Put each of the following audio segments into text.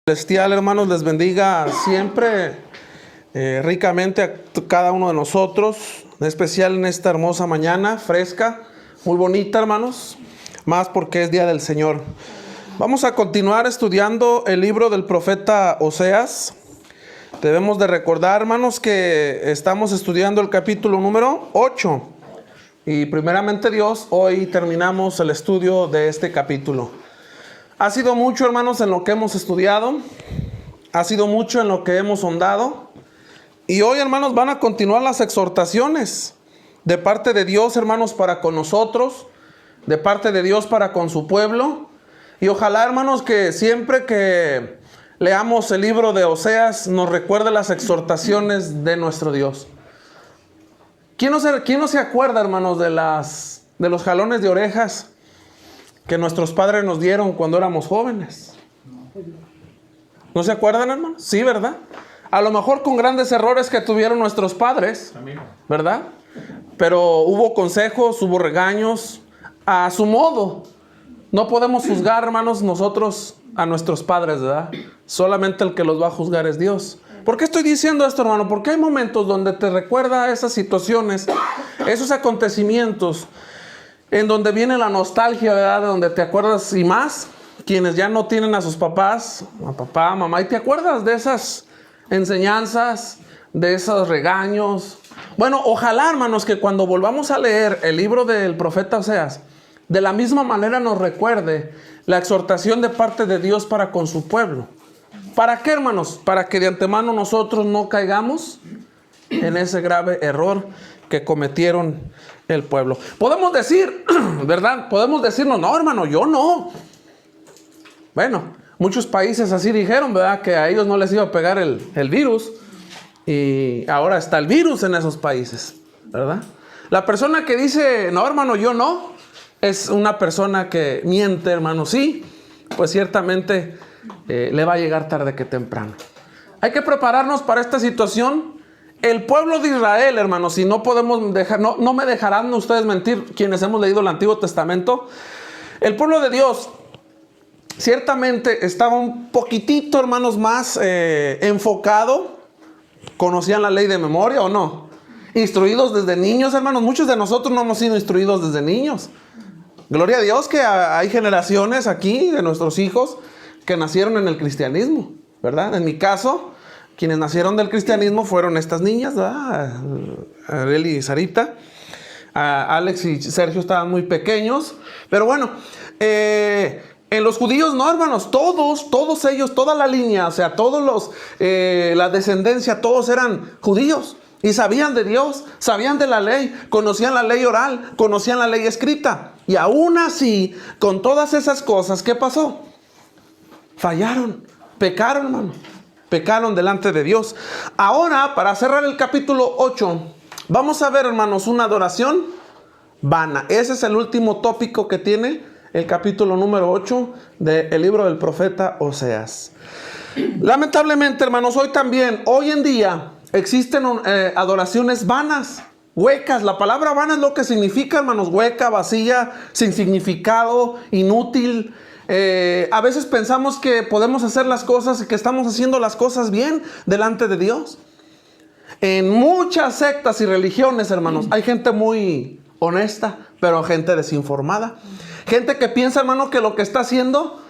Celestial, hermanos, les bendiga siempre ricamente a cada uno de nosotros, en especial en esta hermosa mañana, fresca, muy bonita, hermanos, más porque es Día del Señor. Vamos a continuar estudiando el libro del profeta Oseas. Debemos de recordar, hermanos, que estamos estudiando el capítulo número 8. Y primeramente Dios, hoy terminamos el estudio de este capítulo. Ha sido mucho, hermanos, en lo que hemos estudiado. Ha sido mucho en lo que hemos ahondado. Y hoy, hermanos, van a continuar las exhortaciones de parte de Dios, hermanos, para con nosotros. De parte de Dios para con su pueblo. Y ojalá, hermanos, que siempre que leamos el libro de Oseas nos recuerde las exhortaciones de nuestro Dios. ¿Quién no se acuerda, hermanos, de los jalones de orejas que nuestros padres nos dieron cuando éramos jóvenes? ¿No se acuerdan, hermanos? Sí, ¿verdad? A lo mejor con grandes errores que tuvieron nuestros padres, ¿verdad? Pero hubo consejos, hubo regaños, a su modo. No podemos juzgar, hermanos, nosotros a nuestros padres, ¿verdad? Solamente el que los va a juzgar es Dios. ¿Por qué estoy diciendo esto, hermano? Porque hay momentos donde te recuerda esas situaciones, esos acontecimientos, en donde viene la nostalgia, ¿verdad? Donde te acuerdas, y más quienes ya no tienen a sus papás, a papá, a mamá, y te acuerdas de esas enseñanzas, de esos regaños. Bueno, ojalá, hermanos, que cuando volvamos a leer el libro del profeta Oseas, de la misma manera nos recuerde la exhortación de parte de Dios para con su pueblo. ¿Para qué, hermanos? Para que de antemano nosotros no caigamos en ese grave error que cometieron el pueblo. Podemos decir, ¿verdad? Podemos decirnos, no, hermano, yo no. Bueno, muchos países así dijeron, ¿verdad? Que a ellos no les iba a pegar el virus. Y ahora está el virus en esos países, ¿verdad? La persona que dice, no, hermano, yo no, es una persona que miente, hermano. Sí, pues ciertamente le va a llegar tarde que temprano. Hay que prepararnos para esta situación. El pueblo de Israel, hermanos, y no podemos dejar, no me dejarán ustedes mentir, quienes hemos leído el Antiguo Testamento. El pueblo de Dios ciertamente estaba un poquitito, hermanos, más enfocado. ¿Conocían la ley de memoria o no? Instruidos desde niños, hermanos. Muchos de nosotros no hemos sido instruidos desde niños. Gloria a Dios que hay generaciones aquí de nuestros hijos que nacieron en el cristianismo, ¿verdad? En mi caso, quienes nacieron del cristianismo fueron estas niñas, ¿verdad? Arely y Sarita. Alex y Sergio estaban muy pequeños. Pero bueno, en los judíos no, hermanos. Todos ellos, toda la línea, o sea, la descendencia, todos eran judíos. Y sabían de Dios, sabían de la ley, conocían la ley oral, conocían la ley escrita. Y aún así, con todas esas cosas, ¿qué pasó? Fallaron, pecaron, hermano. Pecaron delante de Dios. Ahora, para cerrar el capítulo 8, vamos a ver, hermanos, una adoración vana. Ese es el último tópico que tiene el capítulo número 8 del libro del profeta Oseas. Lamentablemente, hermanos, hoy en día, existen adoraciones vanas, huecas. La palabra vana es lo que significa, hermanos, hueca, vacía, sin significado, inútil. A veces pensamos que podemos hacer las cosas y que estamos haciendo las cosas bien delante de Dios. En muchas sectas y religiones, hermanos, hay gente muy honesta, pero gente desinformada. Gente que piensa, hermano, que lo que está haciendo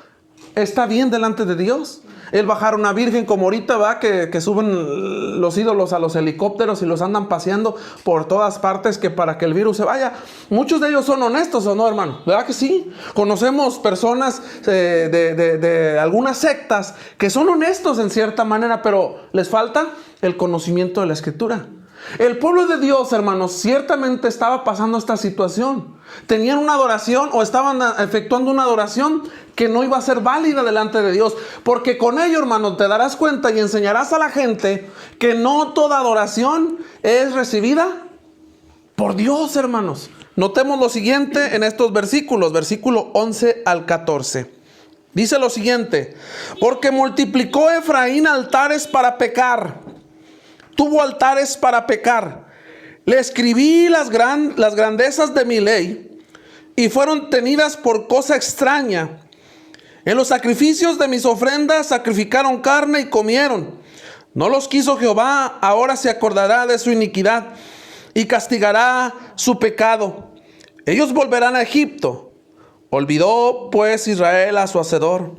está bien delante de Dios. El bajar una virgen como ahorita, ¿va? Que suben los ídolos a los helicópteros y los andan paseando por todas partes que para que el virus se vaya. Muchos de ellos son honestos, ¿o no, hermano? ¿Verdad que sí? Conocemos personas de algunas sectas que son honestos en cierta manera, pero les falta el conocimiento de la Escritura. El pueblo de Dios, hermanos, ciertamente estaba pasando esta situación. Tenían una adoración o estaban efectuando una adoración que no iba a ser válida delante de Dios. Porque con ello, hermano, te darás cuenta y enseñarás a la gente que no toda adoración es recibida por Dios, hermanos. Notemos lo siguiente en estos versículos, versículo 11 al 14. Dice lo siguiente: porque multiplicó Efraín altares para pecar. Tuvo altares para pecar. Le escribí las grandezas de mi ley y fueron tenidas por cosa extraña. En los sacrificios de mis ofrendas sacrificaron carne y comieron. No los quiso Jehová, ahora se acordará de su iniquidad y castigará su pecado. Ellos volverán a Egipto. Olvidó pues Israel a su hacedor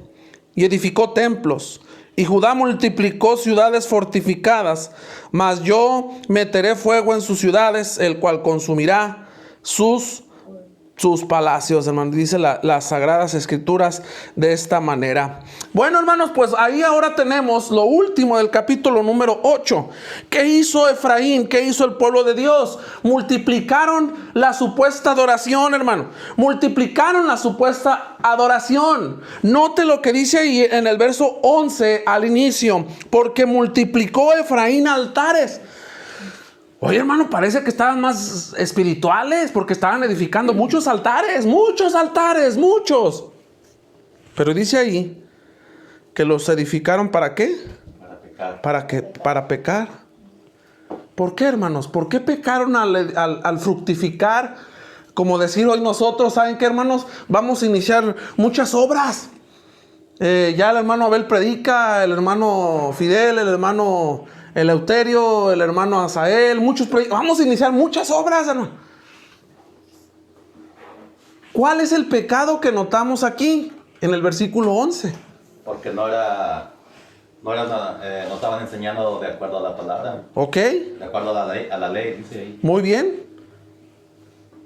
y edificó templos. Y Judá multiplicó ciudades fortificadas. Mas yo meteré fuego en sus ciudades, el cual consumirá sus palacios, hermanos. Dice las Sagradas Escrituras de esta manera. Bueno, hermanos, pues ahí ahora tenemos lo último del capítulo número 8. ¿Qué hizo Efraín? ¿Qué hizo el pueblo de Dios? Multiplicaron la supuesta adoración, hermano. Multiplicaron la supuesta adoración. Note lo que dice ahí en el verso 11 al inicio. Porque multiplicó Efraín altares. Oye, hermano, parece que estaban más espirituales porque estaban edificando muchos altares, muchos. Pero dice ahí que los edificaron ¿para qué? Para pecar. Para pecar. ¿Por qué, hermanos? ¿Por qué pecaron al fructificar? Como decir hoy nosotros, ¿saben qué, hermanos? Vamos a iniciar muchas obras. Ya el hermano Abel predica, el hermano Fidel, el hermano Eleuterio, el hermano Asael, muchos proyectos. Vamos a iniciar muchas obras, hermano. ¿Cuál es el pecado que notamos aquí en el versículo 11? Porque no estaban enseñando de acuerdo a la palabra. Ok. De acuerdo a la ley, dice ahí. Muy bien.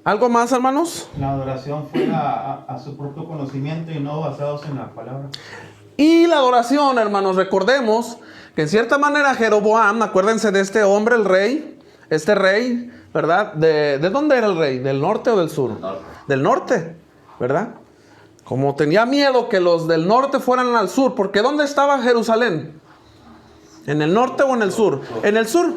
¿Algo más, hermanos? La adoración fue a su propio conocimiento y no basados en la palabra. Y la adoración, hermanos, recordemos que en cierta manera Jeroboam, acuérdense de este hombre, el rey, este rey, ¿verdad? ¿De dónde era el rey? ¿Del norte o del sur? Norte. Del norte, ¿verdad? Como tenía miedo que los del norte fueran al sur, porque ¿dónde estaba Jerusalén? ¿En el norte o en el sur? En el sur.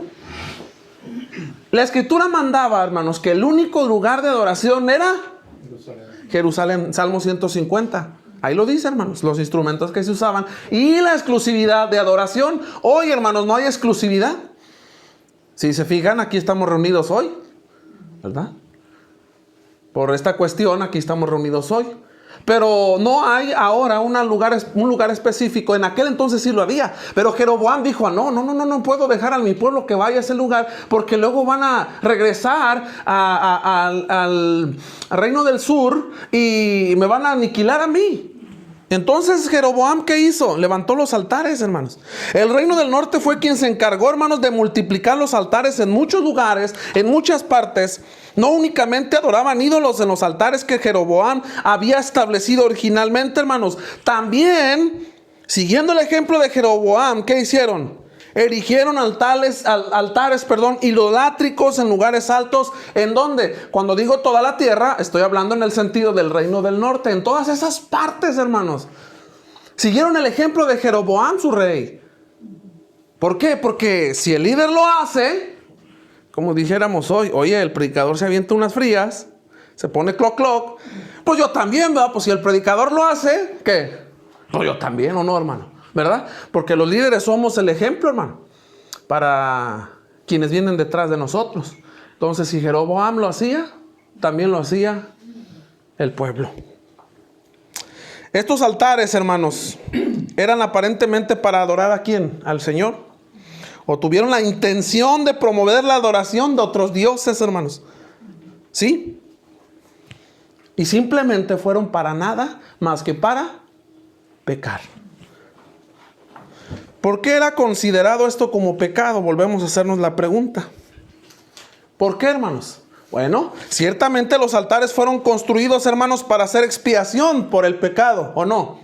La Escritura mandaba, hermanos, que el único lugar de adoración era Jerusalén, Salmo 150. Ahí lo dice, hermanos, los instrumentos que se usaban y la exclusividad de adoración. Hoy, hermanos, no hay exclusividad. Si se fijan, aquí estamos reunidos hoy, ¿verdad? Por esta cuestión, aquí estamos reunidos hoy. Pero no hay ahora un lugar específico. En aquel entonces sí lo había. Pero Jeroboam dijo, no puedo dejar a mi pueblo que vaya a ese lugar, porque luego van a regresar al reino del sur y me van a aniquilar a mí. Entonces Jeroboam, ¿qué hizo? Levantó los altares, hermanos. El reino del norte fue quien se encargó, hermanos, de multiplicar los altares en muchos lugares, en muchas partes. No únicamente adoraban ídolos en los altares que Jeroboam había establecido originalmente, hermanos. También, siguiendo el ejemplo de Jeroboam, ¿qué hicieron? Erigieron altares, idolátricos en lugares altos. ¿En dónde? Cuando digo toda la tierra, estoy hablando en el sentido del reino del norte. En todas esas partes, hermanos. Siguieron el ejemplo de Jeroboam, su rey. ¿Por qué? Porque si el líder lo hace, como dijéramos hoy, oye, el predicador se avienta unas frías, se pone cloc cloc, pues yo también, ¿verdad? Pues si el predicador lo hace, ¿qué? Pues yo también, ¿o no, hermano? ¿Verdad? Porque los líderes somos el ejemplo, hermano, para quienes vienen detrás de nosotros. Entonces, si Jeroboam lo hacía, también lo hacía el pueblo. Estos altares, hermanos, eran aparentemente para adorar ¿a quién? Al Señor. O tuvieron la intención de promover la adoración de otros dioses, hermanos. ¿Sí? Y simplemente fueron para nada más que para pecar. ¿Por qué era considerado esto como pecado? Volvemos a hacernos la pregunta. ¿Por qué, hermanos? Bueno, ciertamente los altares fueron construidos, hermanos, para hacer expiación por el pecado, ¿o no?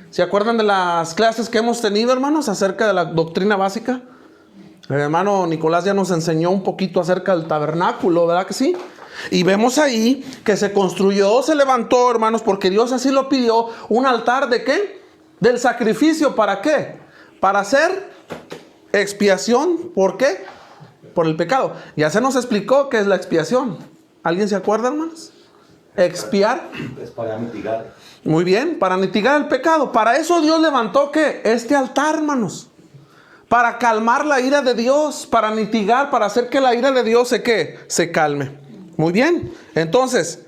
¿Se acuerdan de las clases que hemos tenido, hermanos, acerca de la doctrina básica? El hermano Nicolás ya nos enseñó un poquito acerca del tabernáculo, ¿verdad que sí? Y vemos ahí que se construyó, se levantó, hermanos, porque Dios así lo pidió, un altar ¿de qué? Del sacrificio. ¿Para qué? Para hacer expiación. ¿Por qué? Por el pecado. Ya se nos explicó qué es la expiación. ¿Alguien se acuerda, hermanos? Expiar. Es para mitigar. Muy bien, para mitigar el pecado. Para eso Dios levantó ¿qué? Este altar, hermanos. Para calmar la ira de Dios, para mitigar, para hacer que la ira de Dios se calme. Muy bien. Entonces,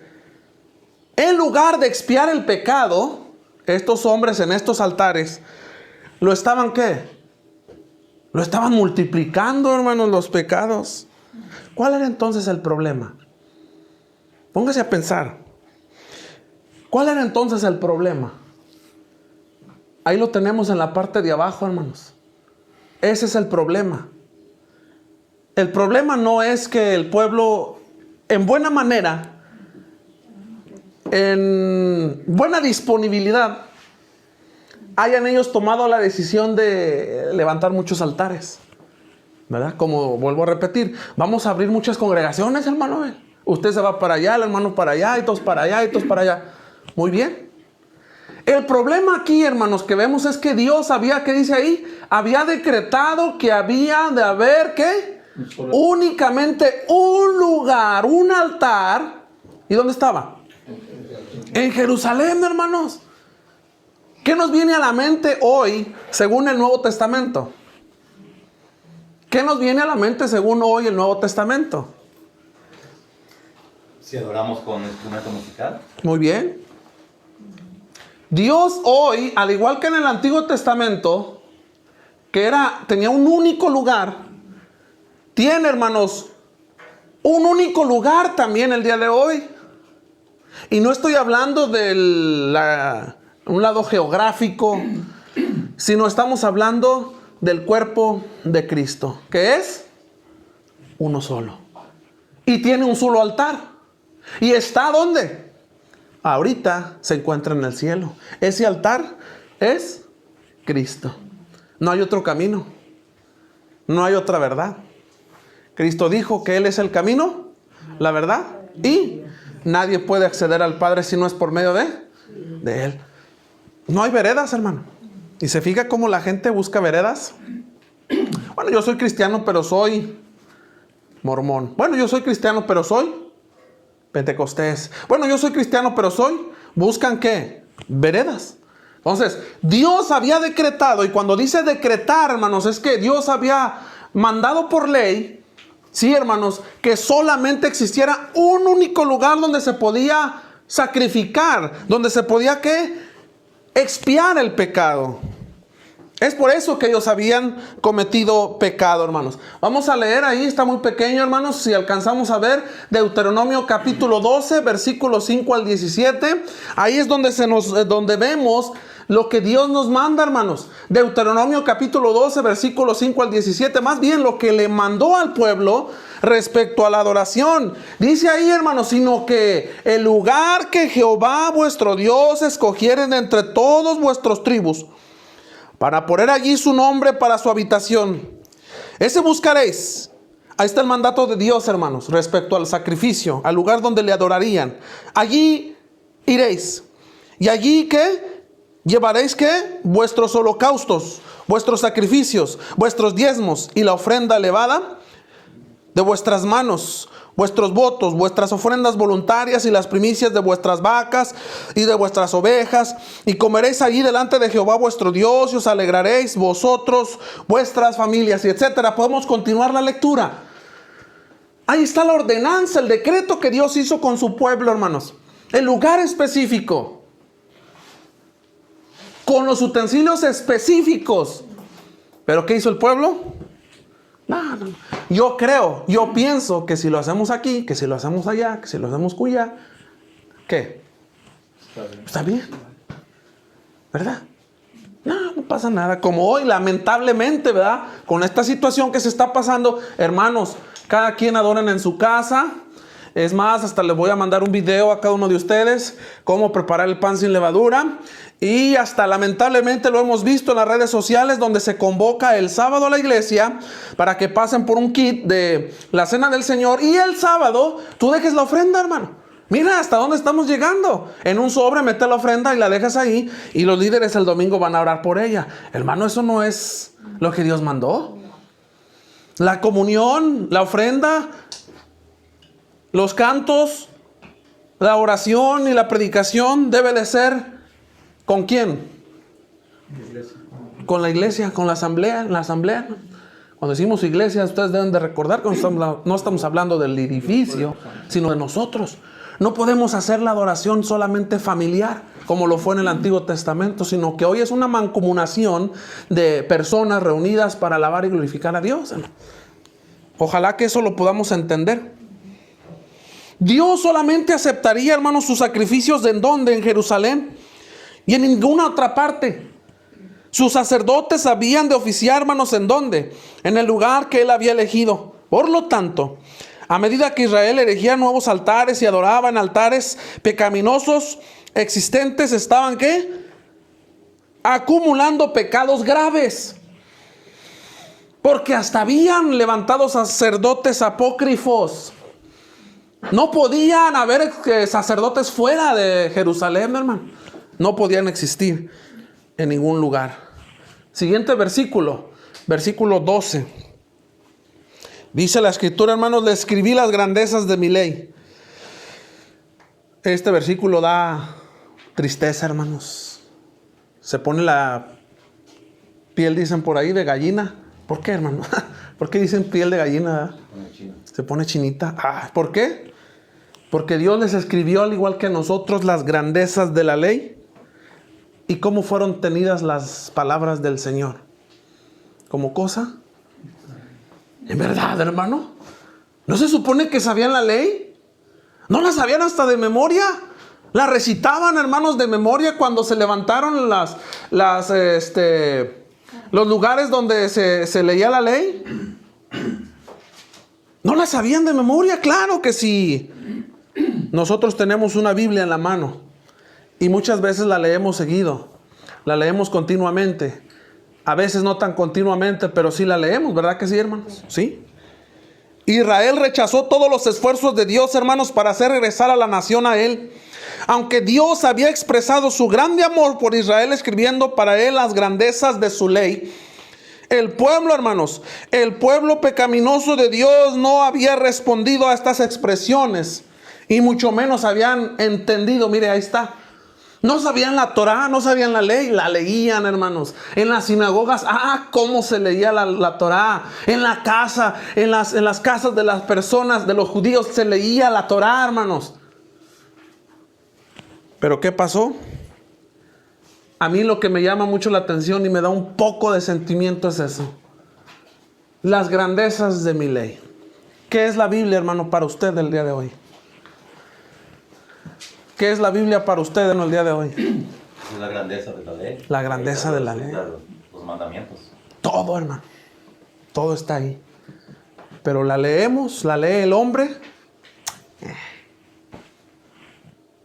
en lugar de expiar el pecado, estos hombres en estos altares, ¿lo estaban qué? Lo estaban multiplicando, hermanos, los pecados. ¿Cuál era entonces el problema? Póngase a pensar. ¿Cuál era entonces el problema? Ahí lo tenemos en la parte de abajo, hermanos. Ese es el problema. El problema no es que el pueblo, en buena manera, en buena disponibilidad, hayan ellos tomado la decisión de levantar muchos altares, ¿verdad? Como vuelvo a repetir, vamos a abrir muchas congregaciones, hermano. Usted se va para allá, el hermano para allá, y todos para allá, y todos para allá. Muy bien. El problema aquí, hermanos, que vemos es que Dios había, ¿qué dice ahí? Había decretado que había de haber, ¿qué? Únicamente un lugar, un altar. ¿Y dónde estaba? En Jerusalén, hermanos. ¿Qué nos viene a la mente hoy, según el Nuevo Testamento? ¿Qué nos viene a la mente según hoy el Nuevo Testamento? Si adoramos con instrumento musical. Muy bien. Dios hoy, al igual que en el Antiguo Testamento, que tenía un único lugar, tiene, hermanos, un único lugar también el día de hoy. Y no estoy hablando de un lado geográfico, sino estamos hablando del cuerpo de Cristo, que es uno solo. Y tiene un solo altar. ¿Y está dónde? Ahorita se encuentra en el cielo. Ese altar es Cristo. No hay otro camino. No hay otra verdad. Cristo dijo que Él es el camino, la verdad, y nadie puede acceder al Padre si no es por medio de Él. No hay veredas, hermano. ¿Y se fija cómo la gente busca veredas? Bueno, yo soy cristiano, pero soy mormón. Bueno, yo soy cristiano, pero soy pentecostés. Bueno, yo soy cristiano, pero soy... ¿Buscan qué? Veredas. Entonces, Dios había decretado, y cuando dice decretar, hermanos, es que Dios había mandado por ley, sí, hermanos, que solamente existiera un único lugar donde se podía sacrificar, donde se podía, ¿qué? Expiar el pecado. Es por eso que ellos habían cometido pecado, hermanos. Vamos a leer ahí, está muy pequeño, hermanos, si alcanzamos a ver Deuteronomio capítulo 12, versículos 5 al 17. Ahí es donde vemos lo que Dios nos manda, hermanos. Deuteronomio capítulo 12, versículos 5 al 17. Más bien lo que le mandó al pueblo respecto a la adoración. Dice ahí, hermanos, sino que el lugar que Jehová vuestro Dios escogiere de entre todos vuestros tribus, para poner allí su nombre para su habitación, ese buscaréis. Ahí está el mandato de Dios, hermanos, respecto al sacrificio, al lugar donde le adorarían. Allí iréis. Y allí, ¿qué? Llevaréis, ¿qué? Vuestros holocaustos, vuestros sacrificios, vuestros diezmos y la ofrenda elevada de vuestras manos, vuestros votos, vuestras ofrendas voluntarias y las primicias de vuestras vacas y de vuestras ovejas, y comeréis allí delante de Jehová vuestro Dios, y os alegraréis vosotros, vuestras familias, y etcétera. Podemos continuar la lectura. Ahí está la ordenanza, el decreto que Dios hizo con su pueblo, hermanos. El lugar específico, con los utensilios específicos. ¿Pero qué hizo el pueblo? No. Yo pienso que si lo hacemos aquí, que si lo hacemos allá, que si lo hacemos cuya, ¿qué? Está bien. ¿Verdad? No pasa nada. Como hoy, lamentablemente, ¿verdad? Con esta situación que se está pasando, hermanos, cada quien adoren en su casa. Es más, hasta les voy a mandar un video a cada uno de ustedes, cómo preparar el pan sin levadura. Y hasta lamentablemente lo hemos visto en las redes sociales, donde se convoca el sábado a la iglesia para que pasen por un kit de la cena del Señor, y el sábado tú dejes la ofrenda, hermano. Mira hasta dónde estamos llegando. En un sobre metes la ofrenda y la dejas ahí, y los líderes el domingo van a orar por ella. Hermano, eso no es lo que Dios mandó. La comunión, la ofrenda, los cantos, la oración y la predicación debe de ser... ¿con quién? Con la iglesia, con la asamblea. Cuando decimos iglesia, ustedes deben de recordar que no estamos hablando del edificio, sino de nosotros. No podemos hacer la adoración solamente familiar, como lo fue en el Antiguo Testamento, sino que hoy es una mancomunación de personas reunidas para alabar y glorificar a Dios, hermano. Ojalá que eso lo podamos entender. Dios solamente aceptaría, hermanos, sus sacrificios ¿en dónde? En Jerusalén y en ninguna otra parte. Sus sacerdotes habían de oficiar, hermanos, ¿en dónde? En el lugar que Él había elegido. Por lo tanto, a medida que Israel erigía nuevos altares y adoraba en altares pecaminosos existentes, estaban ¿qué? Acumulando pecados graves. Porque hasta habían levantado sacerdotes apócrifos. No podían haber sacerdotes fuera de Jerusalén, hermano. No podían existir en ningún lugar. Siguiente versículo, versículo 12. Dice la Escritura, hermanos, le escribí las grandezas de mi ley. Este versículo da tristeza, hermanos. Se pone la piel, dicen por ahí, de gallina. ¿Por qué, hermano? ¿Por qué dicen piel de gallina? Se pone chinita. ¿Por qué? Porque Dios les escribió, al igual que a nosotros, las grandezas de la ley. ¿Y cómo fueron tenidas las palabras del Señor? ¿Como cosa? ¿En verdad, hermano? ¿No se supone que sabían la ley? ¿No la sabían hasta de memoria? ¿La recitaban, hermanos, de memoria cuando se levantaron los lugares donde se leía la ley? ¿No la sabían de memoria? Claro que sí. Nosotros tenemos una Biblia en la mano y muchas veces la leemos seguido, la leemos continuamente. A veces no tan continuamente, pero sí la leemos, ¿verdad que sí, hermanos? Sí. Israel rechazó todos los esfuerzos de Dios, hermanos, para hacer regresar a la nación a Él. Aunque Dios había expresado su grande amor por Israel escribiendo para él las grandezas de su ley, el pueblo, hermanos, el pueblo pecaminoso de Dios no había respondido a estas expresiones y mucho menos habían entendido. Mire, ahí está. No sabían la Torá, no sabían la ley, la leían, hermanos. En las sinagogas, cómo se leía la Torá. En la casa, en las casas de las personas, de los judíos, se leía la Torá, hermanos. Pero ¿qué pasó? A mí lo que me llama mucho la atención y me da un poco de sentimiento es eso. Las grandezas de mi ley. ¿Qué es la Biblia, hermano, para usted el día de hoy? ¿Qué es la Biblia para usted en el día de hoy? Es la grandeza de la ley. La grandeza de la ley. Los mandamientos. Todo, hermano. Todo está ahí. Pero la leemos, la lee el hombre.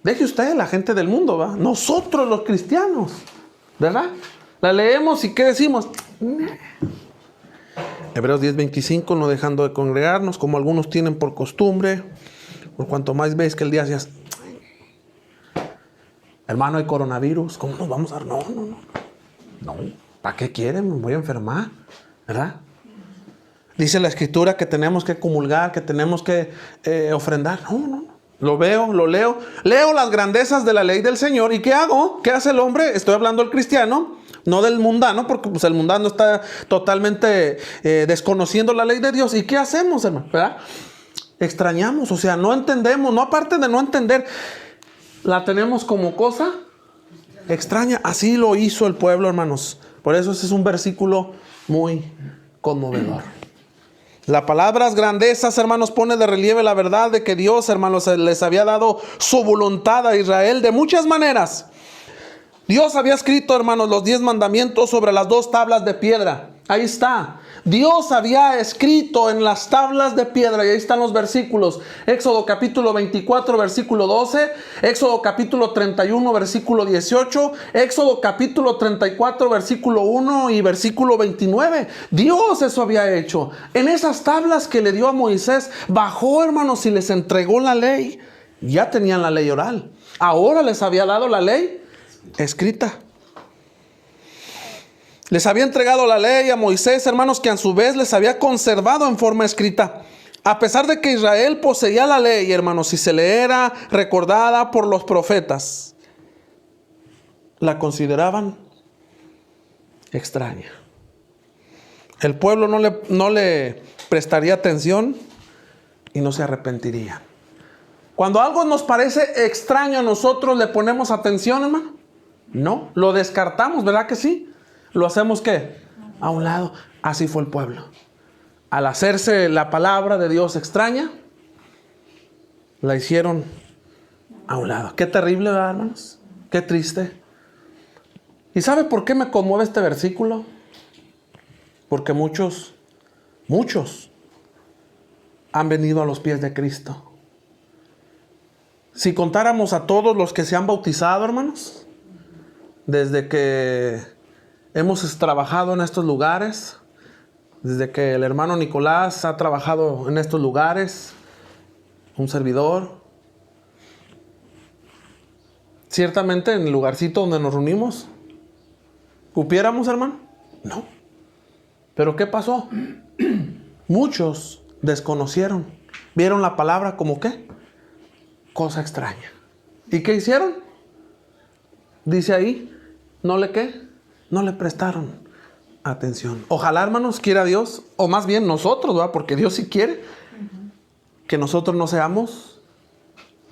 Deje usted la gente del mundo, ¿va? Nosotros los cristianos, ¿verdad? La leemos y ¿qué decimos? Hebreos 10:25, no dejando de congregarnos, como algunos tienen por costumbre, por cuanto más veis que el día sea... Hermano, hay coronavirus, ¿cómo nos vamos a...? No, ¿para qué quieren? Me voy a enfermar, ¿verdad? Dice la Escritura que tenemos que comulgar, que tenemos que ofrendar. No. Lo veo, lo leo. Leo las grandezas de la ley del Señor. ¿Y qué hago? ¿Qué hace el hombre? Estoy hablando del cristiano, no del mundano, porque pues, el mundano está totalmente desconociendo la ley de Dios. ¿Y qué hacemos, hermano? ¿Verdad? Extrañamos, o sea, no entendemos. No, aparte de no entender, la tenemos como cosa extraña. Así lo hizo el pueblo, hermanos. Por eso ese es un versículo muy conmovedor. La palabra grandezas, hermanos, pone de relieve la verdad de que Dios, hermanos, les había dado su voluntad a Israel de muchas maneras. Dios había escrito, hermanos, los 10 mandamientos sobre las 2 tablas de piedra. Ahí está. Dios había escrito en las tablas de piedra, y ahí están los versículos. Éxodo capítulo 24, versículo 12. Éxodo capítulo 31, versículo 18. Éxodo capítulo 34, versículo 1 y versículo 29. Dios eso había hecho. En esas tablas que le dio a Moisés, bajó, hermanos, y les entregó la ley. Ya tenían la ley oral. Ahora les había dado la ley escrita. Les había entregado la ley a Moisés, hermanos, que a su vez les había conservado en forma escrita. A pesar de que Israel poseía la ley, hermanos, y se le era recordada por los profetas, la consideraban extraña. El pueblo no le prestaría atención y no se arrepentiría. Cuando algo nos parece extraño a nosotros, ¿le ponemos atención, hermano? No, lo descartamos, ¿verdad que sí? ¿Lo hacemos qué? A un lado. Así fue el pueblo. Al hacerse la palabra de Dios extraña, la hicieron a un lado. Qué terrible, ¿verdad, hermanos? Qué triste. ¿Y sabe por qué me conmueve este versículo? Porque muchos han venido a los pies de Cristo. Si contáramos a todos los que se han bautizado, hermanos, desde que hemos trabajado en estos lugares, desde que el hermano Nicolás ha trabajado en estos lugares, un servidor, ciertamente en el lugarcito donde nos reunimos, ¿cupiéramos, hermano? No. ¿Pero qué pasó? Muchos desconocieron, vieron la palabra como ¿qué? Cosa extraña. ¿Y qué hicieron? Dice ahí, no le prestaron atención. Ojalá, hermanos, quiera Dios, o más bien nosotros, ¿verdad? Porque Dios sí quiere que nosotros no seamos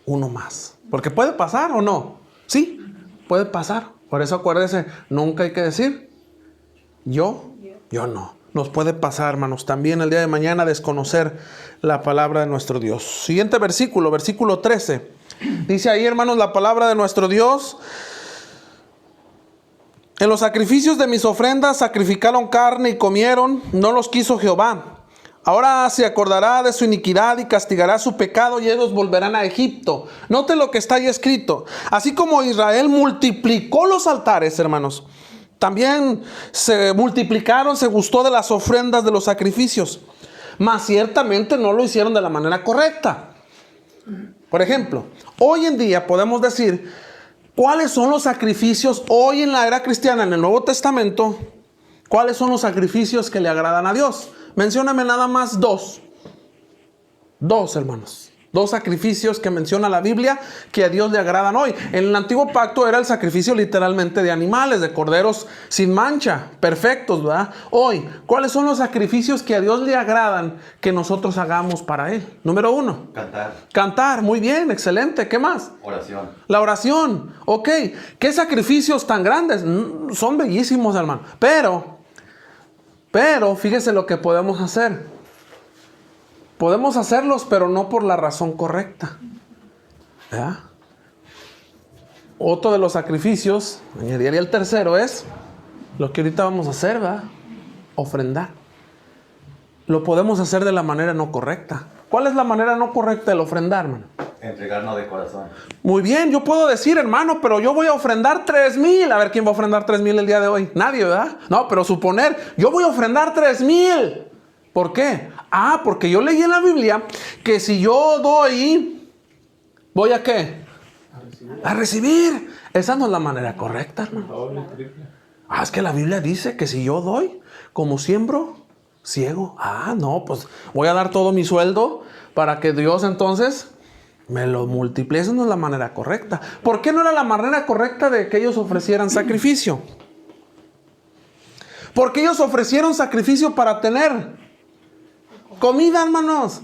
uno más. Porque puede pasar o no. Sí, puede pasar. Por eso acuérdese, nunca hay que decir yo no. Nos puede pasar, hermanos, también el día de mañana desconocer la palabra de nuestro Dios. Siguiente versículo, versículo 13. Dice ahí, hermanos, la palabra de nuestro Dios. En los sacrificios de mis ofrendas sacrificaron carne y comieron, no los quiso Jehová. Ahora se acordará de su iniquidad y castigará su pecado y ellos volverán a Egipto. Note lo que está ahí escrito. Así como Israel multiplicó los altares, hermanos, también se multiplicaron, se gustó de las ofrendas de los sacrificios. Mas ciertamente no lo hicieron de la manera correcta. Por ejemplo, hoy en día podemos decir, ¿cuáles son los sacrificios hoy en la era cristiana, en el Nuevo Testamento? ¿Cuáles son los sacrificios que le agradan a Dios? Mencióname nada más dos. Dos, hermanos. Dos sacrificios que menciona la Biblia que a Dios le agradan hoy. En el antiguo pacto era el sacrificio literalmente de animales, de corderos sin mancha, perfectos, ¿verdad? Hoy, ¿cuáles son los sacrificios que a Dios le agradan que nosotros hagamos para Él? Número 1. Cantar, muy bien, excelente. ¿Qué más? Oración. La oración, ok. ¿Qué sacrificios tan grandes? Son bellísimos, hermano. Pero, fíjese lo que podemos hacer. Podemos hacerlos, pero no por la razón correcta. ¿Verdad? Otro de los sacrificios, añadiría el tercero, es lo que ahorita vamos a hacer, ¿verdad? Ofrendar. Lo podemos hacer de la manera no correcta. ¿Cuál es la manera no correcta del ofrendar, hermano? Entregarnos de corazón. Muy bien, yo puedo decir, hermano, pero yo voy a ofrendar 3,000. A ver, ¿quién va a ofrendar 3,000 el día de hoy? Nadie, ¿verdad? No, pero suponer, yo voy a ofrendar 3,000. ¿Por qué? Porque yo leí en la Biblia que si yo doy, ¿voy a qué? A recibir. Esa no es la manera correcta, hermano. Es que la Biblia dice que si yo doy, como siembro, ciego. No, pues voy a dar todo mi sueldo para que Dios entonces me lo multiplique. Esa no es la manera correcta. ¿Por qué no era la manera correcta de que ellos ofrecieran sacrificio? Porque ellos ofrecieron sacrificio para tener comida, hermanos.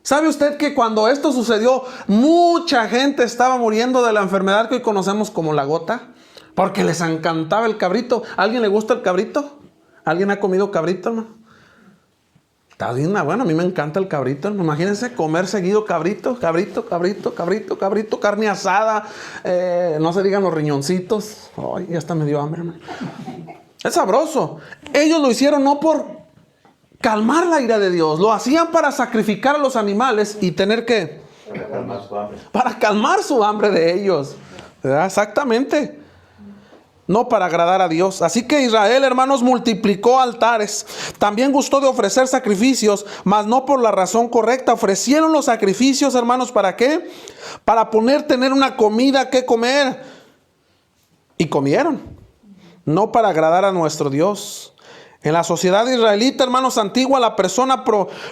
¿Sabe usted que cuando esto sucedió, mucha gente estaba muriendo de la enfermedad que hoy conocemos como la gota? Porque les encantaba el cabrito. ¿A alguien le gusta el cabrito? ¿Alguien ha comido cabrito, hermano? Está bien, bueno, a mí me encanta el cabrito, hermano. Imagínense comer seguido cabrito, carne asada, no se digan los riñoncitos. Ay, ya hasta me dio hambre, hermano. Es sabroso. Ellos lo hicieron no por calmar la ira de Dios. Lo hacían para sacrificar a los animales y tener que... Para calmar su hambre de ellos. ¿Verdad? Exactamente. No para agradar a Dios. Así que Israel, hermanos, multiplicó altares. También gustó de ofrecer sacrificios, mas no por la razón correcta. Ofrecieron los sacrificios, hermanos, ¿para qué? Para tener una comida que comer. Y comieron. No para agradar a nuestro Dios. En la sociedad israelita, hermanos, antigua, la persona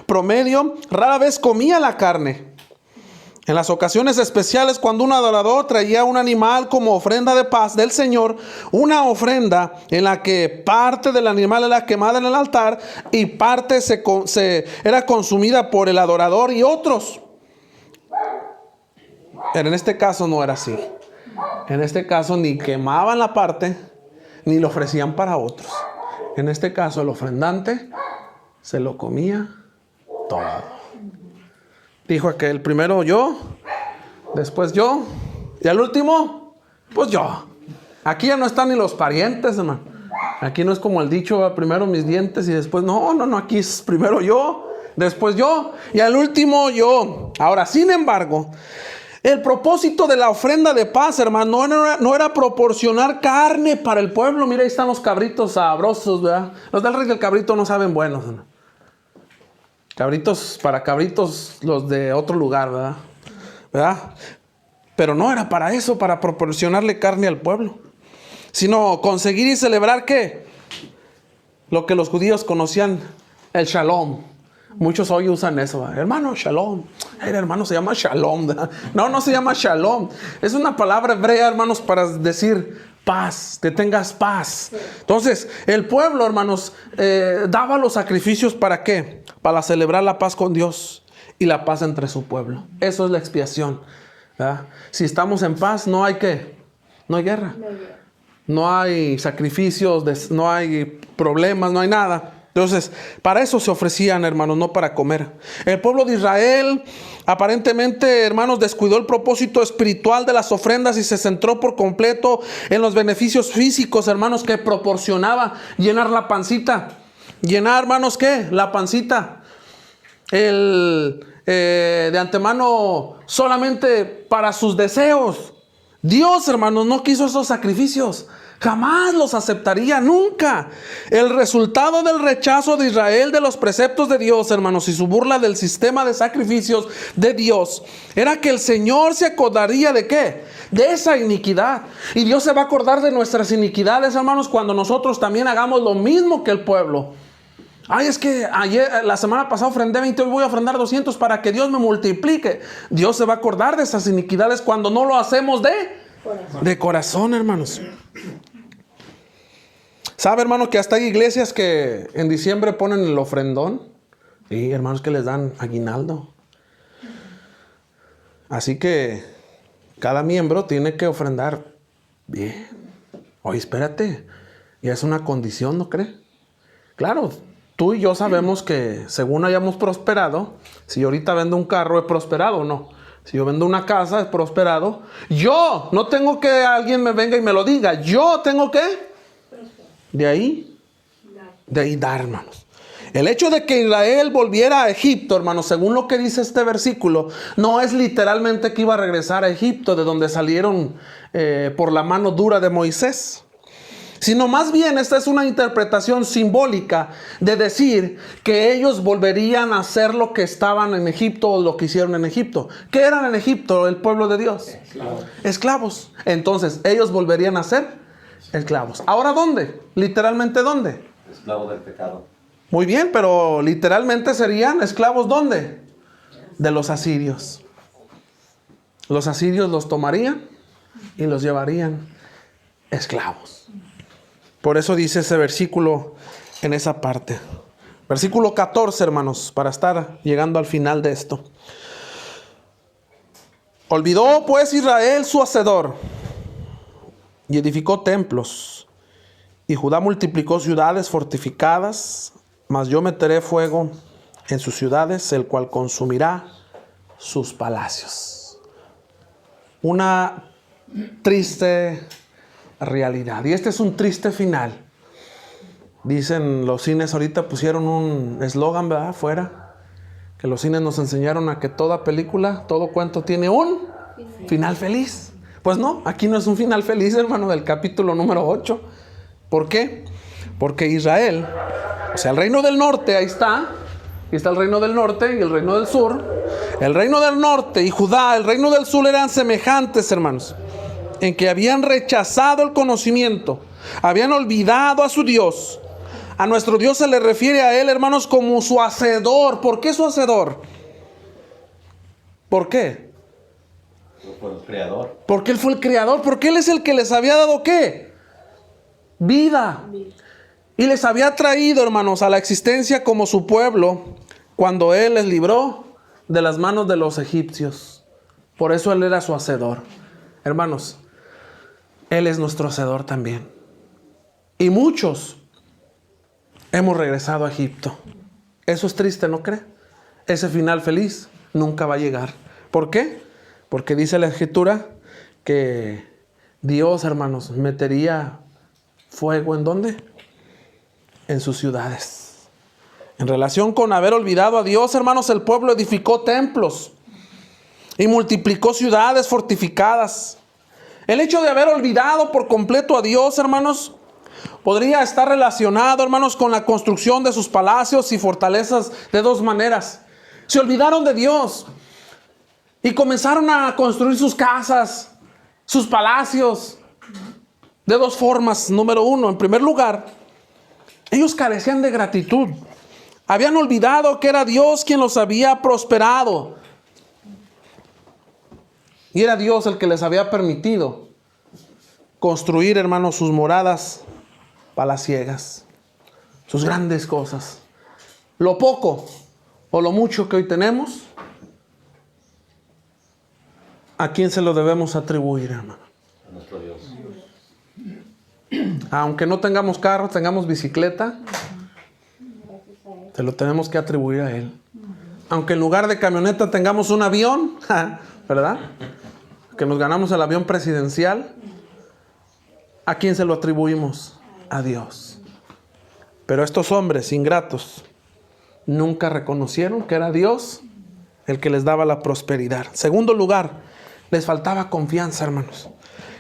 promedio rara vez comía la carne. En las ocasiones especiales, cuando un adorador traía un animal como ofrenda de paz del Señor, una ofrenda en la que parte del animal era quemada en el altar y parte era consumida por el adorador y otros. Pero en este caso no era así. En este caso ni quemaban la parte, ni lo ofrecían para otros. En este caso el ofrendante se lo comía todo. Dijo aquel, primero yo, después yo, y al último, pues yo. Aquí ya no están ni los parientes, hermano. Aquí no es como el dicho, ¿va? Primero mis dientes y después, no, aquí es primero yo, después yo, y al último yo. Ahora, sin embargo, el propósito de la ofrenda de paz, hermano, no era proporcionar carne para el pueblo. Mira, ahí están los cabritos sabrosos, ¿verdad? Los del Rey del Cabrito no saben buenos, ¿no? Cabritos para cabritos, los de otro lugar, ¿verdad? Pero no era para eso, para proporcionarle carne al pueblo, sino conseguir y celebrar, ¿qué? Lo que los judíos conocían, el shalom. Muchos hoy usan eso, ¿verdad? Hermano, shalom. El hermano se llama shalom, ¿verdad? No se llama shalom. Es una palabra hebrea, hermanos, para decir paz, que tengas paz. Entonces, el pueblo, hermanos, daba los sacrificios, ¿para qué? Para celebrar la paz con Dios y la paz entre su pueblo. Eso es la expiación, ¿verdad? Si estamos en paz, no hay ¿qué? No hay guerra. No hay sacrificios, no hay problemas, no hay nada. Entonces, para eso se ofrecían, hermanos, no para comer. El pueblo de Israel, aparentemente, hermanos, descuidó el propósito espiritual de las ofrendas y se centró por completo en los beneficios físicos, hermanos, que proporcionaba llenar la pancita. Llenar, hermanos, ¿qué? La pancita. De antemano, solamente para sus deseos. Dios, hermanos, no quiso esos sacrificios. Jamás los aceptaría, nunca. El resultado del rechazo de Israel de los preceptos de Dios, hermanos, y su burla del sistema de sacrificios de Dios, era que el Señor se acordaría ¿de qué? De esa iniquidad. Y Dios se va a acordar de nuestras iniquidades, hermanos, cuando nosotros también hagamos lo mismo que el pueblo. Ay, es que la semana pasada ofrendé 20, hoy voy a ofrendar 200 para que Dios me multiplique. Dios se va a acordar de esas iniquidades cuando no lo hacemos de corazón, hermanos. ¿Sabe, hermano, que hasta hay iglesias que en diciembre ponen el ofrendón? Sí, hermanos, que les dan aguinaldo. Así que cada miembro tiene que ofrendar bien. Oye, espérate, ya es una condición, ¿no cree? Claro, tú y yo sabemos que según hayamos prosperado, si yo ahorita vendo un carro, ¿he prosperado o no? Si yo vendo una casa, ¿he prosperado? Yo no tengo que alguien me venga y me lo diga. Yo tengo que de ahí dar, hermanos. El hecho de que Israel volviera a Egipto, hermanos, según lo que dice este versículo, no es literalmente que iba a regresar a Egipto, de donde salieron por la mano dura de Moisés, sino más bien esta es una interpretación simbólica de decir que ellos volverían a hacer lo que estaban en Egipto o lo que hicieron en Egipto. ¿Qué eran en Egipto el pueblo de Dios? Esclavos. Entonces ellos volverían a ser esclavos. ¿Ahora dónde? Literalmente ¿dónde? Esclavos del pecado. Muy bien, pero literalmente serían esclavos ¿dónde? De los asirios. Los asirios los tomarían y los llevarían esclavos. Por eso dice ese versículo en esa parte. Versículo 14, hermanos, para estar llegando al final de esto. Olvidó pues Israel su hacedor y edificó templos, y Judá multiplicó ciudades fortificadas, mas yo meteré fuego en sus ciudades, el cual consumirá sus palacios. Una triste realidad, y este es un triste final. Dicen los cines, ahorita pusieron un eslogan, ¿verdad? Afuera, que los cines nos enseñaron a que toda película, todo cuento tiene un final feliz. Pues no, aquí no es un final feliz, hermano, del capítulo número 8. ¿Por qué? Porque Israel, o sea, el reino del norte, ahí está. Aquí está el reino del norte y el reino del sur. El reino del norte y Judá, el reino del sur eran semejantes, hermanos, en que habían rechazado el conocimiento, habían olvidado a su Dios. A nuestro Dios se le refiere a él, hermanos, como su hacedor. ¿Por qué su hacedor? ¿Por qué? Por el creador. Porque él fue el creador, porque él es el que les había dado ¿qué? Vida. Y les había traído, hermanos, a la existencia como su pueblo cuando él les libró de las manos de los egipcios. Por eso Él era su hacedor. Hermanos, Él es nuestro hacedor también. Y muchos hemos regresado a Egipto. Eso es triste, ¿no cree? Ese final feliz nunca va a llegar. ¿Por qué? Porque dice la Escritura que Dios, hermanos, metería fuego ¿en dónde? En sus ciudades. En relación con haber olvidado a Dios, hermanos, el pueblo edificó templos y multiplicó ciudades fortificadas. El hecho de haber olvidado por completo a Dios, hermanos, podría estar relacionado, hermanos, con la construcción de sus palacios y fortalezas de dos maneras. Se olvidaron de Dios y comenzaron a construir sus casas, sus palacios, de dos formas. Número uno, en primer lugar, ellos carecían de gratitud. Habían olvidado que era Dios quien los había prosperado. Y era Dios el que les había permitido construir, hermanos, sus moradas palaciegas, sus grandes cosas. Lo poco o lo mucho que hoy tenemos, ¿a quién se lo debemos atribuir, hermano? A nuestro Dios. Aunque no tengamos carro, tengamos bicicleta, se lo tenemos que atribuir a Él. Aunque en lugar de camioneta tengamos un avión, ¿verdad? Que nos ganamos el avión presidencial, ¿a quién se lo atribuimos? A Dios. Pero estos hombres ingratos nunca reconocieron que era Dios el que les daba la prosperidad. Segundo lugar, les faltaba confianza, hermanos.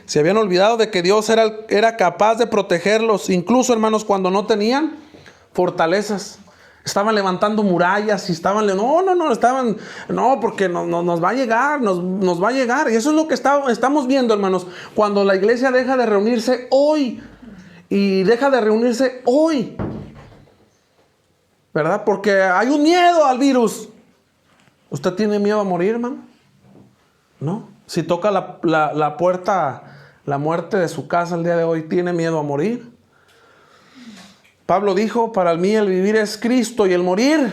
Se habían olvidado de que Dios era capaz de protegerlos, incluso, hermanos, cuando no tenían fortalezas. Estaban levantando murallas y estaban, porque nos va a llegar, nos va a llegar. Y eso es lo que estamos viendo, hermanos, cuando la iglesia deja de reunirse hoy. Y deja de reunirse hoy, ¿verdad? Porque hay un miedo al virus. ¿Usted tiene miedo a morir, hermano? ¿No? Si toca la puerta, la muerte de su casa el día de hoy, ¿tiene miedo a morir? Pablo dijo, para mí el vivir es Cristo y el morir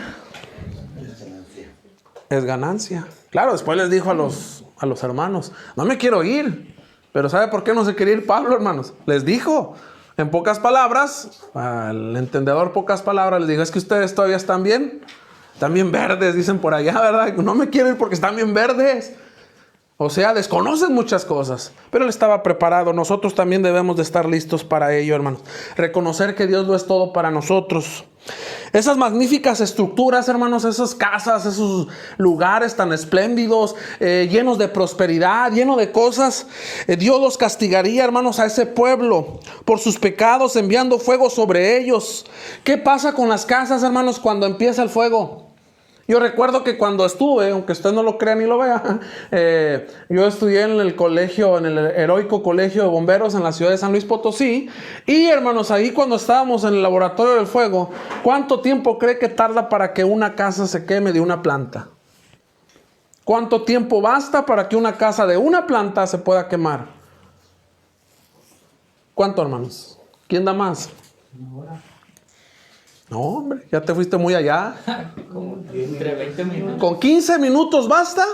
es ganancia. Claro, después les dijo a los hermanos, no me quiero ir. Pero ¿sabe por qué no se quería ir Pablo, hermanos? Les dijo, en pocas palabras, al entendedor pocas palabras, les dijo, es que ustedes todavía están bien verdes, dicen por allá, ¿verdad? No me quiero ir porque están bien verdes. O sea, desconocen muchas cosas, pero él estaba preparado. Nosotros también debemos de estar listos para ello, hermanos. Reconocer que Dios lo es todo para nosotros. Esas magníficas estructuras, hermanos, esas casas, esos lugares tan espléndidos, llenos de prosperidad, llenos de cosas, Dios los castigaría, hermanos, a ese pueblo por sus pecados, enviando fuego sobre ellos. ¿Qué pasa con las casas, hermanos, cuando empieza el fuego? Yo recuerdo que cuando estuve, aunque usted no lo crea ni lo vea, yo estudié en el colegio, en el heroico colegio de bomberos en la ciudad de San Luis Potosí. Y hermanos, ahí cuando estábamos en el laboratorio del fuego, ¿cuánto tiempo cree que tarda para que una casa se queme de una planta? ¿Cuánto tiempo basta para que una casa de una planta se pueda quemar? ¿Cuánto, hermanos? ¿Quién da más? Una hora. No, hombre, ya te fuiste muy allá. Como entre 20 minutos. Con 15 minutos basta.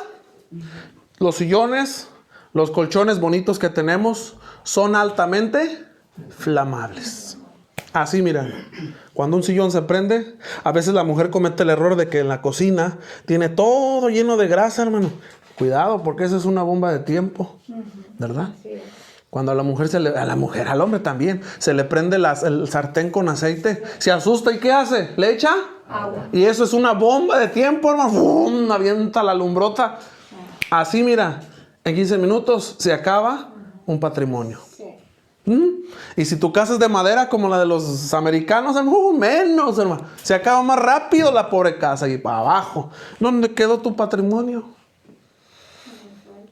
Los sillones, los colchones bonitos que tenemos son altamente flamables. Así, mira, cuando un sillón se prende, a veces la mujer comete el error de que en la cocina tiene todo lleno de grasa, hermano. Cuidado, porque esa es una bomba de tiempo, ¿verdad? Cuando a la mujer al hombre también, se le prende el sartén con aceite, se asusta y ¿qué hace? ¿Le echa? Agua. Y eso es una bomba de tiempo, hermano. ¡Bum! Avienta la lumbrota. Así, mira, en 15 minutos se acaba un patrimonio. Y si tu casa es de madera como la de los americanos, menos, hermano. Se acaba más rápido la pobre casa y para abajo. ¿Dónde quedó tu patrimonio?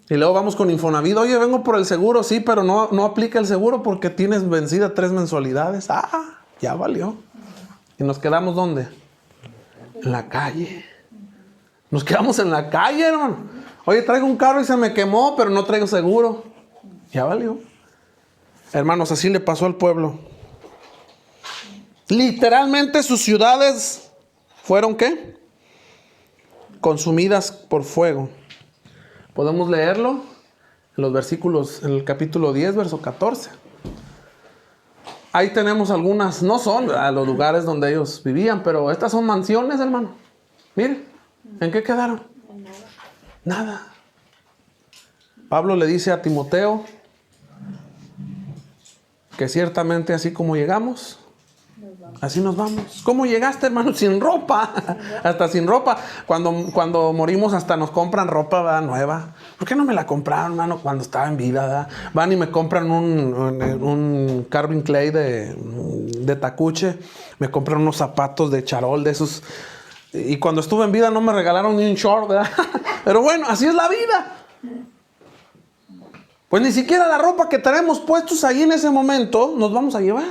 Y luego vamos con Infonavit. Oye, vengo por el seguro, sí, pero no aplica el seguro porque tienes vencida 3 mensualidades. Ya valió. ¿Y nos quedamos dónde? En la calle. Nos quedamos en la calle, hermano. Oye, traigo un carro y se me quemó, pero no traigo seguro. Ya valió. Hermanos, así le pasó al pueblo. Literalmente sus ciudades fueron, ¿qué? Consumidas por fuego. Podemos leerlo en los versículos, en el capítulo 10, verso 14. Ahí tenemos algunas, no son los lugares donde ellos vivían, pero estas son mansiones, hermano. Miren, ¿en qué quedaron? Nada. Pablo le dice a Timoteo que ciertamente así como llegamos, así nos vamos. ¿Cómo llegaste, hermano? Sin ropa. Hasta sin ropa. Cuando morimos hasta nos compran ropa, ¿verdad? Nueva. ¿Por qué no me la compraron, hermano, cuando estaba en vida? ¿Verdad? Van y me compran un Calvin Klein de tacuche. Me compran unos zapatos de charol de esos. Y cuando estuve en vida no me regalaron ni un short, ¿verdad? Pero bueno, así es la vida. Pues ni siquiera la ropa que traemos puestos ahí en ese momento nos vamos a llevar.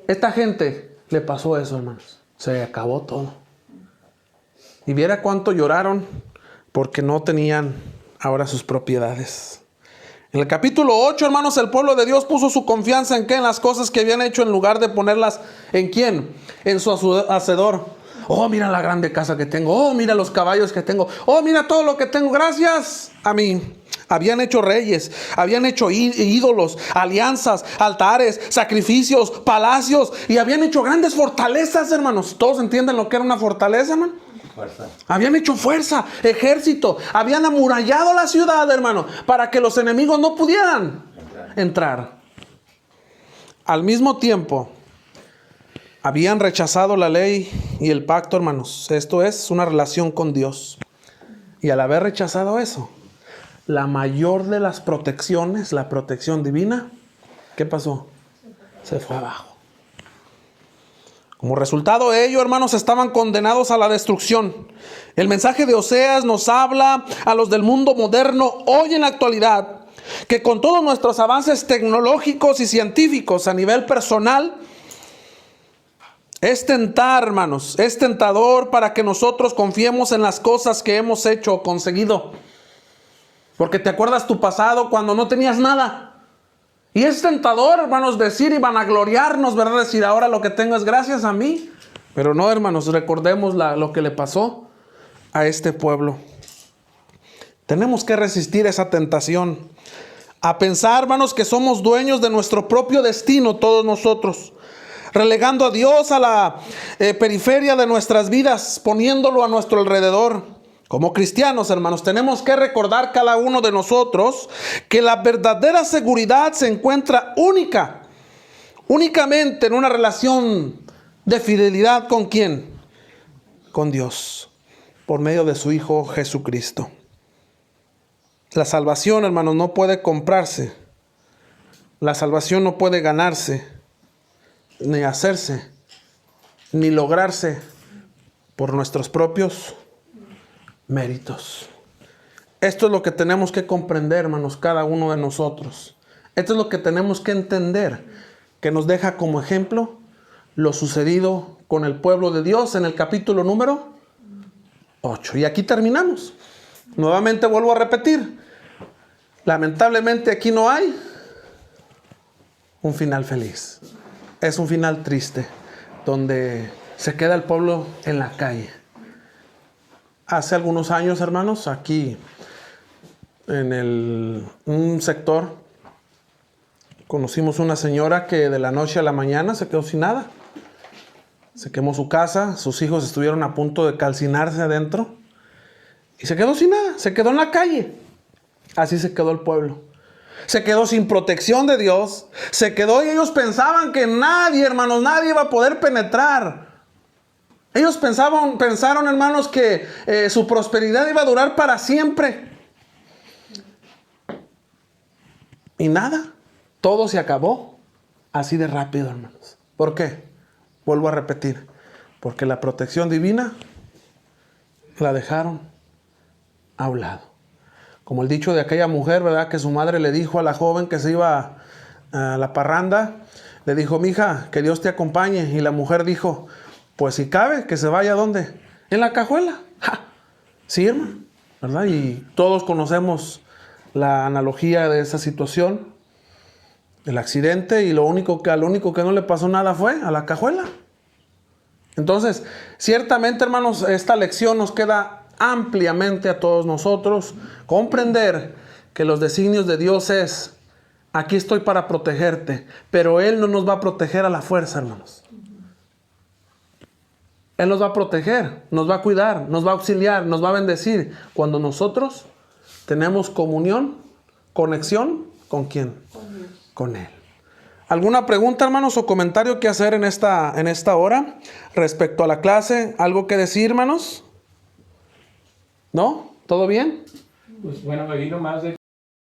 Esta gente le pasó eso, hermanos. Se acabó todo. Y viera cuánto lloraron porque no tenían ahora sus propiedades. En el capítulo 8, hermanos, el pueblo de Dios puso su confianza ¿en qué? En las cosas que habían hecho en lugar de ponerlas ¿en quién? En su hacedor. Oh, mira la grande casa que tengo. Oh, mira los caballos que tengo. Oh, mira todo lo que tengo gracias a mí. Habían hecho reyes, habían hecho ídolos, alianzas, altares, sacrificios, palacios y habían hecho grandes fortalezas, hermanos. ¿Todos entienden lo que era una fortaleza, hermano? Fuerza. Habían hecho fuerza, ejército, habían amurallado la ciudad, hermano, para que los enemigos no pudieran entrar. Al mismo tiempo, habían rechazado la ley y el pacto, hermanos. Esto es una relación con Dios. Y al haber rechazado eso, la mayor de las protecciones, la protección divina, ¿qué pasó? Se fue abajo. Como resultado de ello, hermanos, estaban condenados a la destrucción. El mensaje de Oseas nos habla a los del mundo moderno hoy en la actualidad, que con todos nuestros avances tecnológicos y científicos a nivel personal, es tentar, hermanos, es tentador para que nosotros confiemos en las cosas que hemos hecho o conseguido. Porque te acuerdas tu pasado cuando no tenías nada. Y es tentador, hermanos, decir y vanagloriarnos, ¿verdad? Decir, ahora lo que tengo es gracias a mí. Pero no, hermanos, recordemos lo que le pasó a este pueblo. Tenemos que resistir esa tentación. A pensar, hermanos, que somos dueños de nuestro propio destino, todos nosotros. Relegando a Dios a la periferia de nuestras vidas, poniéndolo a nuestro alrededor. Como cristianos, hermanos, tenemos que recordar cada uno de nosotros que la verdadera seguridad se encuentra únicamente en una relación de fidelidad ¿con quién? Con Dios, por medio de su Hijo Jesucristo. La salvación, hermanos, no puede comprarse. La salvación no puede ganarse, ni hacerse, ni lograrse por nuestros propios méritos. Esto es lo que tenemos que comprender, hermanos, cada uno de nosotros. Esto es lo que tenemos que entender, que nos deja como ejemplo lo sucedido con el pueblo de Dios en el capítulo número 8. Y aquí terminamos. Nuevamente vuelvo a repetir. Lamentablemente aquí no hay un final feliz. Es un final triste, donde se queda el pueblo en la calle. Hace algunos años, hermanos, aquí en un sector, conocimos una señora que de la noche a la mañana se quedó sin nada. Se quemó su casa, sus hijos estuvieron a punto de calcinarse adentro y se quedó sin nada, se quedó en la calle. Así se quedó el pueblo. Se quedó sin protección de Dios, se quedó y ellos pensaban que nadie, hermanos, nadie iba a poder penetrar. Ellos pensaron, hermanos, que su prosperidad iba a durar para siempre. Y nada, todo se acabó así de rápido, hermanos. ¿Por qué? Vuelvo a repetir. Porque la protección divina la dejaron a un lado. Como el dicho de aquella mujer, ¿verdad? Que su madre le dijo a la joven que se iba a la parranda. Le dijo, mija, que Dios te acompañe. Y la mujer dijo, pues si cabe, que se vaya ¿a dónde? En la cajuela. ¡Ja! Sí, hermano, ¿verdad? Y todos conocemos la analogía de esa situación, el accidente, y al único que no le pasó nada fue a la cajuela. Entonces, ciertamente, hermanos, esta lección nos queda ampliamente a todos nosotros comprender que los designios de Dios es: aquí estoy para protegerte, pero Él no nos va a proteger a la fuerza, hermanos. Él nos va a proteger, nos va a cuidar, nos va a auxiliar, nos va a bendecir cuando nosotros tenemos comunión, conexión, ¿con quién? Con Él. ¿Alguna pregunta, hermanos, o comentario que hacer en esta hora respecto a la clase? ¿Algo que decir, hermanos? ¿No? ¿Todo bien? Pues bueno, me vino más de